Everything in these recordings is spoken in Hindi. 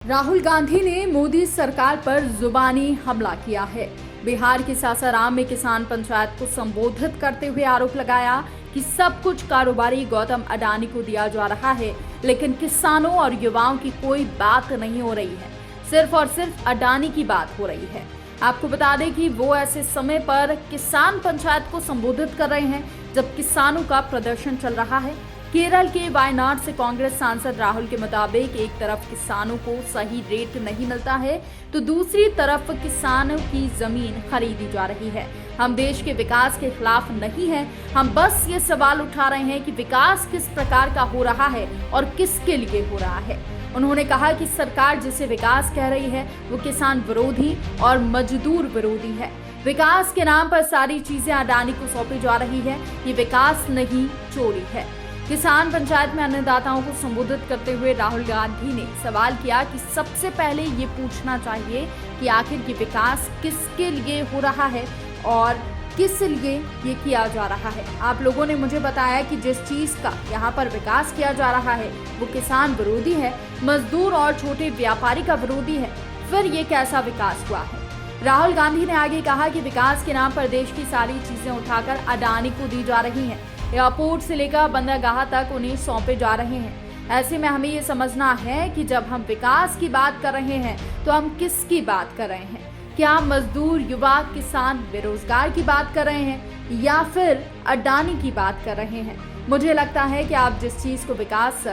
राहुल गांधी ने मोदी सरकार पर जुबानी हमला किया है। बिहार के सासाराम में किसान पंचायत को संबोधित करते हुए आरोप लगाया कि सब कुछ कारोबारी गौतम अडानी को दिया जा रहा है, लेकिन किसानों और युवाओं की कोई बात नहीं हो रही है। सिर्फ और सिर्फ अडानी की बात हो रही है। आपको बता दें कि वो ऐसे समय पर किसान पंचायत को संबोधित कर रहे हैं जब किसानों का प्रदर्शन चल रहा है। केरल के वायनाड से कांग्रेस सांसद राहुल के मुताबिक एक तरफ किसानों को सही रेट नहीं मिलता है तो दूसरी तरफ किसानों की जमीन खरीदी जा रही है। हम देश के विकास के खिलाफ नहीं हैं, हम बस ये सवाल उठा रहे हैं कि विकास किस प्रकार का हो रहा है और किसके लिए हो रहा है। उन्होंने कहा कि सरकार जिसे विकास कह रही है वो किसान विरोधी और मजदूर विरोधी है। विकास के नाम पर सारी चीजें अडानी को सौंपी जा रही है। ये विकास नहीं, चोरी है। किसान पंचायत में अन्नदाताओं को संबोधित करते हुए राहुल गांधी ने सवाल किया कि सबसे पहले ये पूछना चाहिए कि आखिर ये विकास किसके लिए हो रहा है और किस लिए ये किया जा रहा है। आप लोगों ने मुझे बताया कि जिस चीज का यहाँ पर विकास किया जा रहा है वो किसान विरोधी है, मजदूर और छोटे व्यापारी का विरोधी है। फिर ये कैसा विकास हुआ है? राहुल गांधी ने आगे कहा कि विकास के नाम पर देश की सारी चीजें उठाकर अडानी को दी जा रही हैं। एयरपोर्ट से लेकर बंदरगाह तक उन्हें सौंपे जा रहे हैं। ऐसे में हमें ये समझना है कि जब हम विकास की बात कर रहे हैं तो हम किसकी बात कर रहे हैं? क्या मजदूर, युवा, किसान, बेरोजगार की बात कर रहे हैं या फिर अडानी की बात कर रहे हैं? मुझे लगता है कि आप जिस चीज को विकास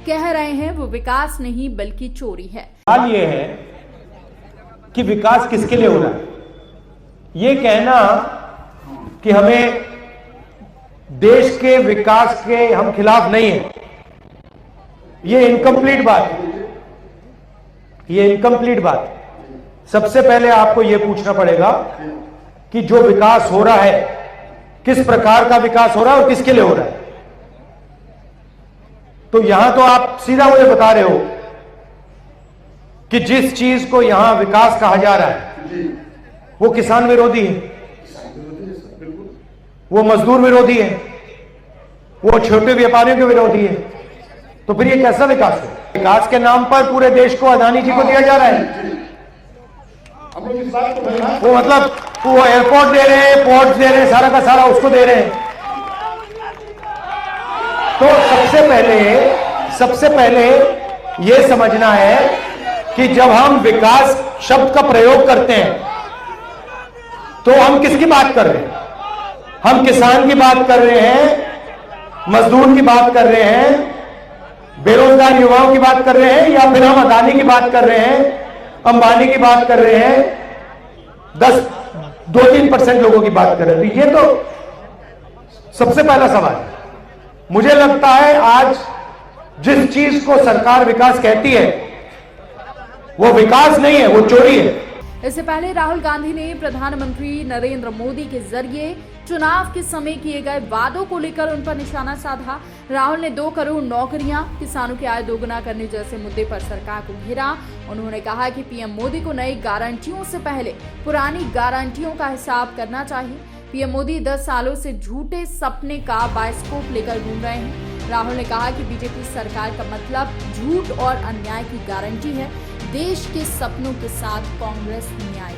कह रहे हैं वो विकास नहीं बल्कि चोरी है। सवाल ये है कि विकास किसके लिए हो रहा है। ये कहना कि हमें देश के विकास के हम खिलाफ नहीं हैं, ये इनकम्प्लीट बात है। ये इनकम्प्लीट बात है। सबसे पहले आपको यह पूछना पड़ेगा कि जो विकास हो रहा है किस प्रकार का विकास हो रहा है और किसके लिए हो रहा है। तो यहां तो आप सीधा मुझे बता रहे हो कि जिस चीज को यहां विकास कहा जा रहा है वो किसान विरोधी है, वो मजदूर विरोधी है, वो छोटे व्यापारियों के विरोधी है। तो फिर ये कैसा विकास है? विकास के नाम पर पूरे देश को अडानी जी को दिया जा रहा है। वो मतलब वो एयरपोर्ट दे रहे हैं, पोर्ट दे रहे हैं, सारा का सारा उसको दे रहे हैं। तो सबसे पहले ये समझना है कि जब हम विकास शब्द का प्रयोग करते हैं तो हम किसकी बात कर रहे हैं? हम किसान की बात कर रहे हैं, मजदूर की बात कर रहे हैं, बेरोजगार युवाओं की बात कर रहे हैं, या फिर हम अडानी की बात कर रहे हैं, अंबानी की बात कर रहे हैं, 2-3% लोगों की बात कर रहे हैं? ये तो सबसे पहला सवाल है। मुझे लगता है आज जिस चीज को सरकार विकास कहती है वो विकास नहीं है, वो चोरी है। इससे पहले राहुल गांधी ने प्रधानमंत्री नरेंद्र मोदी के जरिए चुनाव के समय किए गए वादों को लेकर उन पर निशाना साधा। राहुल ने 2 करोड़ नौकरियां, किसानों की आय दोगुना करने जैसे मुद्दे पर सरकार को घेरा। उन्होंने कहा कि पीएम मोदी को नई गारंटियों से पहले पुरानी गारंटियों का हिसाब करना चाहिए। पीएम मोदी 10 सालों से झूठे सपने का बायोस्कोप लेकर घूम रहे हैं। राहुल ने कहा कि बीजेपी सरकार का मतलब झूठ और अन्याय की गारंटी है। देश के सपनों के साथ कांग्रेस न्याय